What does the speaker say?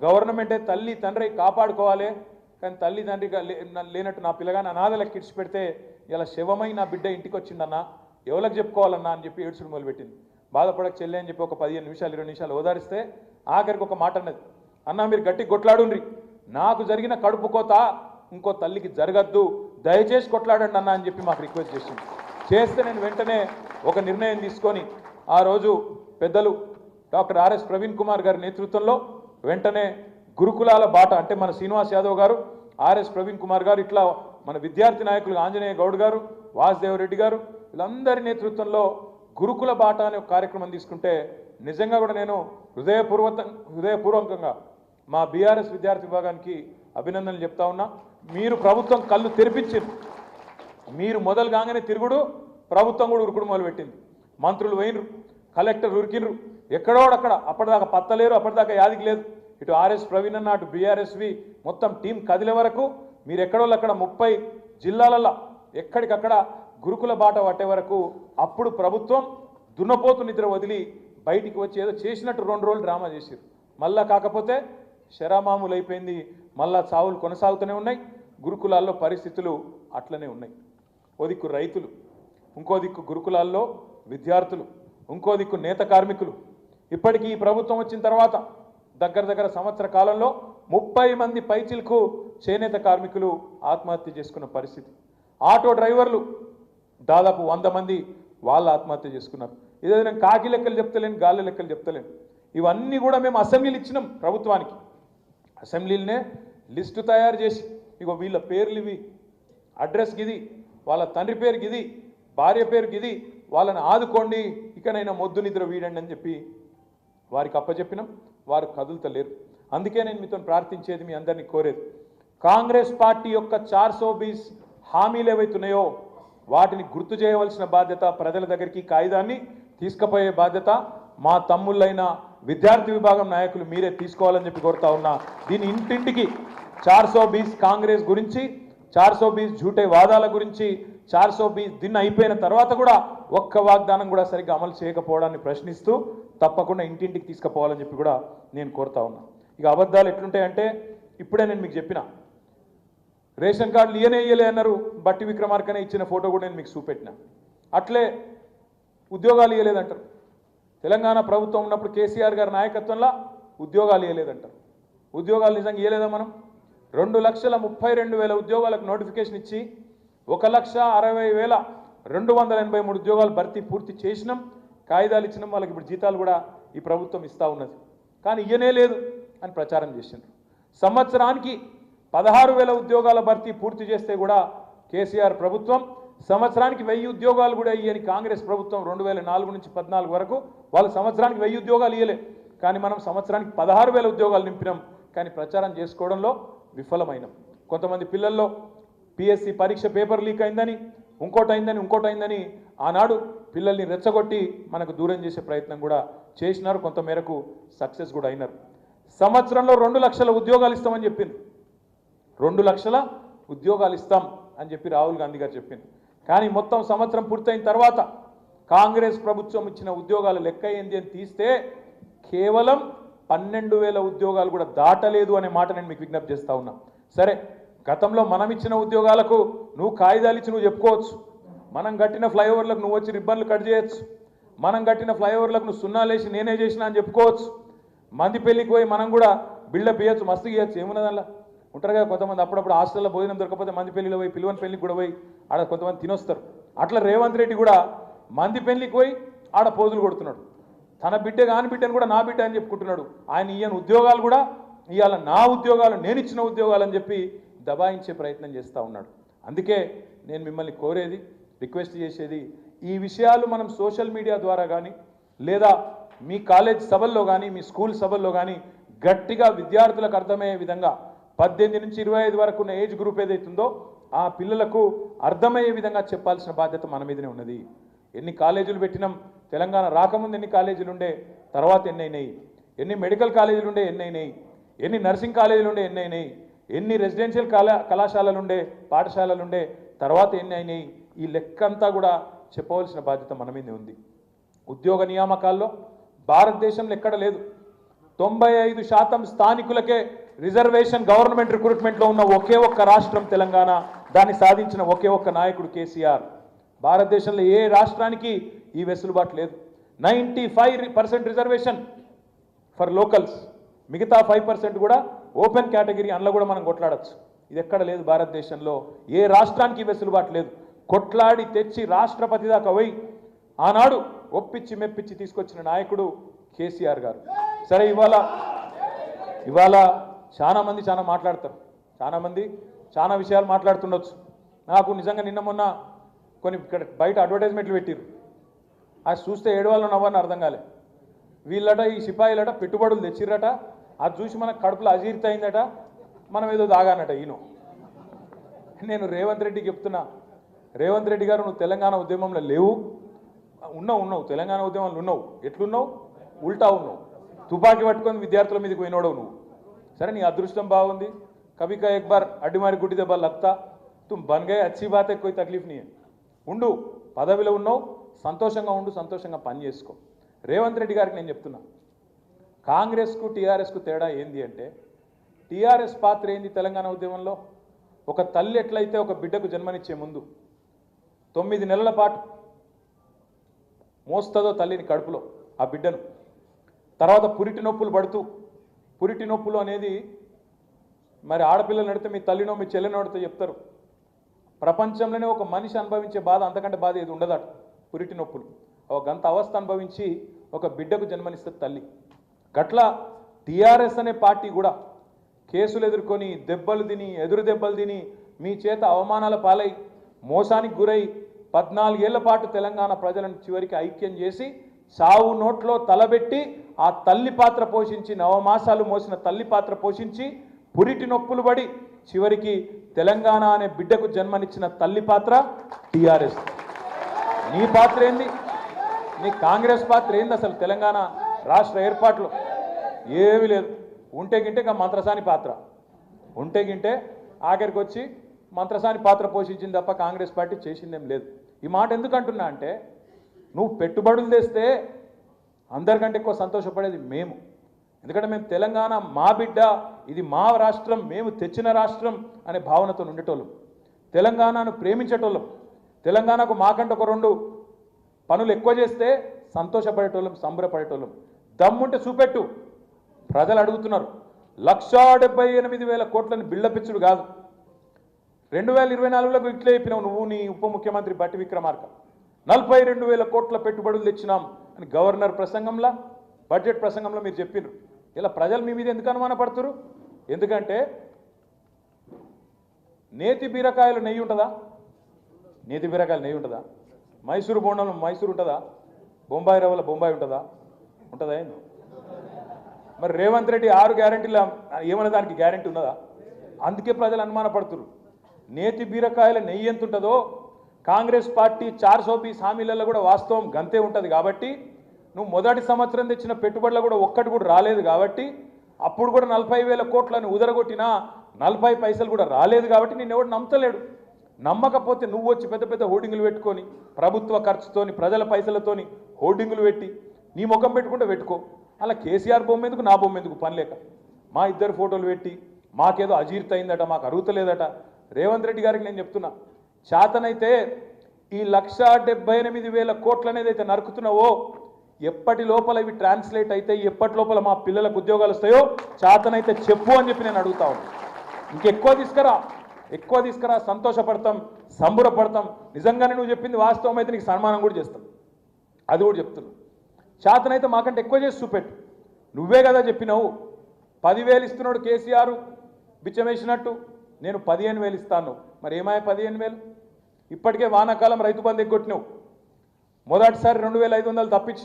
గవర్నమెంటే తల్లి తండ్రి కాపాడుకోవాలి, కానీ తల్లి తండ్రి లేనట్టు నా పిల్లగాని అనాథలకు కిడ్చి పెడితే ఇలా శవమై నా బిడ్డ ఇంటికి వచ్చిందన్నా ఎవరికి చెప్పుకోవాలన్నా అని చెప్పి ఏడ్చుడు మొదలుపెట్టింది. బాధపడక చెల్లె అని చెప్పి ఒక 15 నిమిషాలు 20 నిమిషాలు ఓదారిస్తే ఆఖరికి ఒక మాట అన్నది, అన్నా మీరు గట్టి కొట్లాడుండ్రి, నాకు జరిగిన కడుపు కోత ఇంకో తల్లికి జరగద్దు, దయచేసి కొట్లాడండి అన్న అని చెప్పి మాకు రిక్వెస్ట్ చేసింది. చేస్తే నేను వెంటనే ఒక నిర్ణయం తీసుకొని ఆ రోజు పెద్దలు డాక్టర్ ఆర్ఎస్ ప్రవీణ్ కుమార్ గారి నేతృత్వంలో వెంటనే గురుకులాల బాట అంటే మన శ్రీనివాస్ యాదవ్ గారు, ఆర్ఎస్ ప్రవీణ్ కుమార్ గారు, ఇట్లా మన విద్యార్థి నాయకులు ఆంజనేయ గౌడ్ గారు, వాసుదేవ్ రెడ్డి గారు, వీళ్ళందరి నేతృత్వంలో గురుకుల బాట అనే ఒక కార్యక్రమం తీసుకుంటే నిజంగా కూడా నేను హృదయపూర్వకంగా మా బీఆర్ఎస్ విద్యార్థి విభాగానికి అభినందనలు చెప్తా ఉన్నా. మీరు ప్రభుత్వం కళ్ళు తెరిపించింది, మీరు మొదలు కాగానే తిరుగుడు, ప్రభుత్వం కూడా ఉరుకుడు మొదలుపెట్టింది. మంత్రులు పోయినరు, కలెక్టర్ ఉరికినరు, ఎక్కడోడక్కడ అప్పటిదాకా పత్తలేరు, అప్పటిదాకా యాదికి లేదు. ఇటు ఆర్ఎస్ ప్రవీణ్ అన్న అటు బీఆర్ఎస్వి మొత్తం టీం కదిలే వరకు మీరు ఎక్కడోళ్ళు అక్కడ 30 జిల్లాలలో ఎక్కడికక్కడ గురుకుల బాట పట్టే వరకు అప్పుడు ప్రభుత్వం దున్నపోతు నిద్ర వదిలి బయటికి వచ్చి ఏదో చేసినట్టు 2 రోజులు డ్రామా చేశారు. మళ్ళా కాకపోతే శరామామూలు అయిపోయింది, మళ్ళా చావులు కొనసాగుతూనే ఉన్నాయి. గురుకులాల్లో పరిస్థితులు అట్లనే ఉన్నాయి. ఓ దిక్కు రైతులు, ఇంకో దిక్కు గురుకులాల్లో విద్యార్థులు, ఇంకో దిక్కు నేత కార్మికులు. ఇప్పటికీ ఈ ప్రభుత్వం వచ్చిన తర్వాత దగ్గర సంవత్సర కాలంలో 30 మంది పైచిలకు చేనేత కార్మికులు ఆత్మహత్య చేసుకున్న పరిస్థితి. ఆటో డ్రైవర్లు దాదాపు 100 మంది వాళ్ళు ఆత్మహత్య చేసుకున్నారు. ఇదే నేను కాకి లెక్కలు చెప్తలేను, గాలి లెక్కలు చెప్తలేను. ఇవన్నీ కూడా మేము అసెంబ్లీలు ఇచ్చినాం ప్రభుత్వానికి. అసెంబ్లీలనే లిస్టు తయారు చేసి ఇగో వీళ్ళ పేర్లు ఇవి, అడ్రస్ గిది, వాళ్ళ తండ్రి పేరు గిది, భార్య పేరు గిది, వాళ్ళని ఆదుకోండి, ఇకనైనా మొద్దు నిద్ర వీడండి అని చెప్పి వారికి అప్పచెప్పినాం. వారు కదులుతలేరు. అందుకే నేను మీతో ప్రార్థించేది, మీ అందరినీ కోరేది, కాంగ్రెస్ పార్టీ యొక్క 420 హామీలు ఏవైతున్నాయో వాటిని గుర్తు చేయవలసిన బాధ్యత, ప్రజల దగ్గరికి కాగితాన్ని తీసుకుపోయే బాధ్యత మా తమ్ముళ్ళైన విద్యార్థి విభాగం నాయకులు మీరే తీసుకోవాలని చెప్పి కోరుతా ఉన్నా. దీని ఇంటింటికి 420 కాంగ్రెస్ గురించి, 420 झूठे వాదాల గురించి, 420 దిన్ అయిపోయిన తర్వాత కూడా ఒక్క వాగ్దానం కూడా సరిగ్గా అమలు చేయకపోవడాన్ని ప్రశ్నిస్తూ తప్పకుండా ఇంటింటికి తీసుకుపోవాలని చెప్పి కూడా నేను కోరుతా ఉన్నా. ఇక అబద్ధాలు ఎట్లుంటాయంటే ఇప్పుడే నేను మీకు చెప్పిన, రేషన్ కార్డులు ఇయ్యలే అన్నారు, బట్టి విక్రమార్కనే ఇచ్చిన ఫోటో కూడా నేను మీకు చూపెట్టిన. అట్లే ఉద్యోగాలు ఇవ్వలేదంటారు. తెలంగాణ ప్రభుత్వం ఉన్నప్పుడు కేసీఆర్ గారి నాయకత్వంలో ఉద్యోగాలు ఇవ్వలేదంటారు. ఉద్యోగాలు నిజంగా ఇవ్వలేదా? మనం 2,32,000 ఉద్యోగాలకు నోటిఫికేషన్ ఇచ్చి 1,60,283 ఉద్యోగాలు భర్తీ పూర్తి చేసినాం, కాగితాలు ఇచ్చినాం. వాళ్ళకి ఇప్పుడు జీతాలు కూడా ఈ ప్రభుత్వం ఇస్తూ ఉన్నది. కానీ ఇయ్యనే లేదు అని ప్రచారం చేసిండ్రు. సంవత్సరానికి 16,000 ఉద్యోగాల భర్తీ పూర్తి చేస్తే కూడా కేసీఆర్ ప్రభుత్వం సంవత్సరానికి 1000 ఉద్యోగాలు కూడా ఇయ్యని కాంగ్రెస్ ప్రభుత్వం 2004 నుంచి 14 వరకు వాళ్ళు సంవత్సరానికి 1000 ఉద్యోగాలు ఇయ్యలే. కానీ మనం సంవత్సరానికి 16,000 ఉద్యోగాలు నింపినాం. కానీ ప్రచారం చేసుకోవడంలో విఫలమైనాం. కొంతమంది పిల్లల్లో పిఎస్సి పరీక్ష పేపర్ లీక్ అయిందని, ఇంకోటైందని ఆనాడు పిల్లల్ని రెచ్చగొట్టి మనకు దూరం చేసే ప్రయత్నం కూడా చేసినారు. కొంత మేరకు సక్సెస్ కూడా అయినారు. సంవత్సరంలో 2 లక్షల ఉద్యోగాలు ఇస్తామని చెప్పింది. 2 లక్షల ఉద్యోగాలు ఇస్తాం అని చెప్పి రాహుల్ గాంధీ గారు చెప్పింది. కానీ మొత్తం సంవత్సరం పూర్తయిన తర్వాత కాంగ్రెస్ ప్రభుత్వం ఇచ్చిన ఉద్యోగాల లెక్క ఏంది అని తీస్తే కేవలం 12,000 ఉద్యోగాలు కూడా దాటలేదు అనే మాట నేను మీకు విజ్ఞప్తి చేస్తా ఉన్నా. సరే, గతంలో మనం ఇచ్చిన ఉద్యోగాలకు నువ్వు కాగితాలు ఇచ్చి నువ్వు చెప్పుకోవచ్చు. మనం కట్టిన ఫ్లైఓవర్లకు నువ్వు వచ్చి రిబ్బన్లు కట్ చేయొచ్చు. మనం కట్టిన ఫ్లైఓవర్లకు నువ్వు సున్నాలేసి నేనే చేసినా అని చెప్పుకోవచ్చు. మంది పెళ్ళికి పోయి మనం కూడా బిల్డప్ ఇవ్వచ్చు, మస్తు ఇవ్వచ్చు. ఏమున్నది అలా ఉంటారు కదా కొంతమంది. అప్పుడప్పుడు హాస్టల్లో భోజనం దొరకకపోతే మంది పెళ్లిలో పోయి, పిలువని పెళ్లికి కూడా పోయి ఆడ కొంతమంది తినొస్తారు. అట్లా రేవంత్ రెడ్డి కూడా మంది పెళ్లికి పోయి ఆడ పోజులు కొడుతున్నాడు. తన బిడ్డ కాని బిడ్డను కూడా నా బిడ్డ అని చెప్పుకుంటున్నాడు. ఆయన ఈయన ఉద్యోగాలు కూడా ఇవాళ నా ఉద్యోగాలు, నేను ఇచ్చిన ఉద్యోగాలు అని చెప్పి దబాయించే ప్రయత్నం చేస్తూ ఉన్నాడు. అందుకే నేను మిమ్మల్ని కోరేది, రిక్వెస్ట్ చేసేది, ఈ విషయాలు మనం సోషల్ మీడియా ద్వారా కానీ లేదా మీ కాలేజ్ సభల్లో కానీ మీ స్కూల్ సభల్లో కానీ గట్టిగా విద్యార్థులకు అర్థమయ్యే విధంగా 18 నుంచి 25 వరకు ఉన్న ఏజ్ గ్రూప్ ఏదైతుందో ఆ పిల్లలకు అర్థమయ్యే విధంగా చెప్పాల్సిన బాధ్యత మన మీదనే ఉన్నది. ఎన్ని కాలేజీలు పెట్టినాం, తెలంగాణ రాకముందు ఎన్ని కాలేజీలు ఉండే, తర్వాత ఎన్ని అయినాయి, ఎన్ని మెడికల్ కాలేజీలు ఉండే ఎన్ని అయినాయి, ఎన్ని నర్సింగ్ కాలేజీలు ఉండే ఎన్ని అయినాయి, ఎన్ని రెసిడెన్షియల్ కళాశాలలు ఉండే, పాఠశాలలు ఉండే, తర్వాత ఎన్ని అయినాయి, ఈ లెక్క అంతా కూడా చెప్పవలసిన బాధ్యత మన మీదే ఉంది. ఉద్యోగ నియామకాల్లో భారతదేశంలో ఎక్కడ లేదు. 95% స్థానికులకే రిజర్వేషన్ గవర్నమెంట్ రిక్రూట్మెంట్లో ఉన్న ఒకే ఒక్క రాష్ట్రం తెలంగాణ. దాన్ని సాధించిన ఒకే ఒక్క నాయకుడు కేసీఆర్. భారతదేశంలో ఏ రాష్ట్రానికి ఈ వెసులుబాటు లేదు. 95% రిజర్వేషన్ ఫర్ లోకల్స్, మిగతా 5% కూడా ఓపెన్ కేటగిరీ. అందులో కూడా మనం కొట్లాడచ్చు. ఇది ఎక్కడ లేదు భారతదేశంలో. ఏ రాష్ట్రానికి వెసులుబాటు లేదు. కొట్లాడి తెచ్చి రాష్ట్రపతి దాకా పోయి ఆనాడు ఒప్పించి మెప్పించి తీసుకొచ్చిన నాయకుడు కేసీఆర్ గారు. సరే, ఇవాళ చాలా మంది చాలా మాట్లాడతారు, చాలా మంది చాలా విషయాలు మాట్లాడుతుండొచ్చు. నాకు నిజంగా నిన్న మొన్న కొన్ని ఇక్కడ బయట అడ్వర్టైజ్మెంట్లు పెట్టిరు. అది చూస్తే ఏడవాళ్ళు నవ్వని అర్థం కాలే. వీళ్ళట ఈ సిపాయిలట పెట్టుబడులు తెచ్చిర్రట, అది చూసి మనకు కడుపులో అజీర్తి అయిందట, మనం ఏదో దాగానట. నేను రేవంత్ రెడ్డికి చెప్తున్నా, రేవంత్ రెడ్డి గారు నువ్వు తెలంగాణ ఉద్యమంలో లేవు. ఉన్నావు తెలంగాణ ఉద్యమంలో ఉన్నావు. ఎట్లున్నావు? ఉల్టా ఉన్నావు. తుపాకీ పట్టుకొని విద్యార్థుల మీదకి పోయినోడవు నువ్వు. సరే, నీ అదృష్టం బాగుంది. కभी का एक बार అడ్డిమారి గుడ్డి దెబ్బ लगता तुम बन गए, अच्छी बात है, कोई तकलीफ नहीं है. ఉండు, పదవిలో ఉన్నావు, సంతోషంగా ఉండు, సంతోషంగా పని చేసుకో. రేవంత్ రెడ్డి గారికి నేను చెప్తున్నా, కాంగ్రెస్కు టీఆర్ఎస్కు తేడా ఏంది అంటే, టీఆర్ఎస్ పాత్ర ఏంది తెలంగాణ ఉద్యమంలో? ఒక తల్లి ఎట్లయితే ఒక బిడ్డకు జన్మనిచ్చే ముందు 9 నెలల పాటు మోస్తుందో తల్లిని కడుపులో ఆ బిడ్డను, తర్వాత పురిటి నొప్పులు పడుతూ, పురిటి నొప్పులు అనేది మరి ఆడపిల్లలు నడితే మీ తల్లినో మీ చెల్లెనో నడితే చెప్తారు. ప్రపంచంలోనే ఒక మనిషి అనుభవించే బాధ అంతకంటే బాధ ఏది ఉండదట. పురిటి నొప్పులు ఒక గంత అవస్థ అనుభవించి ఒక బిడ్డకు జన్మనిస్తుంది తల్లి. గట్ల టీఆర్ఎస్ అనే పార్టీ కూడా కేసులు ఎదుర్కొని దెబ్బలు తిని, ఎదురు దెబ్బలు తిని, మీ చేత అవమానాల పాలై, మోసానికి గురై 14 ఏళ్ల పాటు తెలంగాణ ప్రజలను చివరికి ఐక్యం చేసి సావు నోట్లో తలబెట్టి ఆ తల్లి పాత్ర పోషించి, నవమాసాలు మోసిన తల్లి పాత్ర పోషించి, పురిటి నొప్పులు పడి చివరికి తెలంగాణ అనే బిడ్డకు జన్మనిచ్చిన తల్లి పాత్ర టీఆర్ఎస్. నీ పాత్ర ఏంది? నీ కాంగ్రెస్ పాత్ర ఏంది? అసలు తెలంగాణ రాష్ట్ర ఏర్పాట్లు ఏమీ లేదు. ఉంటే గింటే మంత్రసాని పాత్ర, ఉంటే గింటే ఆఖరికి వచ్చి మంత్రసాని పాత్ర పోషించింది తప్ప కాంగ్రెస్ పార్టీ చేసిందేం లేదు. ఈ మాట ఎందుకు అంటున్నా అంటే, నువ్వు పెట్టుబడులు తెస్తే అందరికంటే ఎక్కువ సంతోషపడేది మేము. ఎందుకంటే మేము తెలంగాణ మా బిడ్డ, ఇది మా రాష్ట్రం, మేము తెచ్చిన రాష్ట్రం అనే భావనతో ఉండేటోళ్ళం. తెలంగాణను ప్రేమించేటోళ్ళం. తెలంగాణకు మాకంటే ఒక 2 పనులు ఎక్కువ చేస్తే సంతోషపడేటోళ్ళం, సంబరపడేటోళ్ళం. దమ్ముంటే చూపెట్టు. ప్రజలు అడుగుతున్నారు. 1,78,000 కోట్లని బిల్డపిచ్చుడు కాదు. 2024లో ఇట్లే చెప్పినావు నువ్వు, నీ ఉప ముఖ్యమంత్రి బట్టి విక్రమార్క. 42,000 కోట్ల పెట్టుబడులు తెచ్చినాం అని గవర్నర్ ప్రసంగంలో, బడ్జెట్ ప్రసంగంలో మీరు చెప్పినారు. ఇలా ప్రజలు మీ మీద ఎందుకు అనుమానపడుతున్నారు? ఎందుకంటే నేతి బీరకాయలు నెయ్యి ఉంటుందా? నేతి బీరకాయలు నెయ్యి ఉంటుందా? మైసూరు బోండంలో మైసూరు ఉంటుందా? బొంబాయి రవ్వల బొంబాయి ఉంటుందా? ఉంటుందా? మరి రేవంత్ రెడ్డి 6 గ్యారెంటీల ఏమన్నా దానికి గ్యారెంటీ ఉన్నదా? అందుకే ప్రజలు అనుమానపడుతున్నారు. నేతి బీరకాయల నెయ్యి ఎంత ఉంటుందో కాంగ్రెస్ పార్టీ 420 హామీలలో కూడా వాస్తవం గంతే ఉంటుంది. కాబట్టి నువ్వు మొదటి సంవత్సరం తెచ్చిన పెట్టుబడులు కూడా ఒక్కటి కూడా రాలేదు. కాబట్టి అప్పుడు కూడా 40,000 కోట్లను ఉదరగొట్టినా 40 పైసలు కూడా రాలేదు. కాబట్టి నేను ఎవడు నమ్మతలేడు. నమ్మకపోతే నువ్వు వచ్చి పెద్ద పెద్ద హోర్డింగులు పెట్టుకొని, ప్రభుత్వ ఖర్చుతోని, ప్రజల పైసలతోని హోర్డింగులు పెట్టి నీ ముఖం పెట్టుకుంటే పెట్టుకో. అలా కేసీఆర్ బొమ్మ ఎందుకు, నా బొమ్మ ఎందుకు? పని లేక మా ఇద్దరు ఫోటోలు పెట్టి మాకేదో అజీర్తి అయిందట, మాకు అరుగుతలేదట. రేవంత్ రెడ్డి గారికి నేను చెప్తున్నా, చేతనైతే ఈ 1,78,000 కోట్లు అనేది అయితే నరుకుతున్నావో, ఎప్పటి లోపల ఇవి ట్రాన్స్లేట్ అయితే, ఎప్పటి లోపల మా పిల్లలకు ఉద్యోగాలు వస్తాయో చేతనైతే చెప్పు అని చెప్పి నేను అడుగుతా ఉన్నాను. ఇంకెక్కువ తీసుకురా, సంతోషపడతాం, సంబరపడతాం. నిజంగానే నువ్వు చెప్పింది వాస్తవం అయితే నీకు సన్మానం కూడా చేస్తాం. అది కూడా చెప్తున్నావు. చేతనైతే మాకంటే ఎక్కువ చేసి చూపెట్టు. నువ్వే కదా చెప్పినావు 10,000 ఇస్తున్నాడు కేసీఆర్ బిచ్చమేసినట్టు, నేను 15,000 ఇస్తాను. మరి ఏమాయ 15,000? ఇప్పటికే వానాకాలం రైతు బంధు ఎగ్గొట్టినావు. మొదటిసారి 2,500 తప్పించిన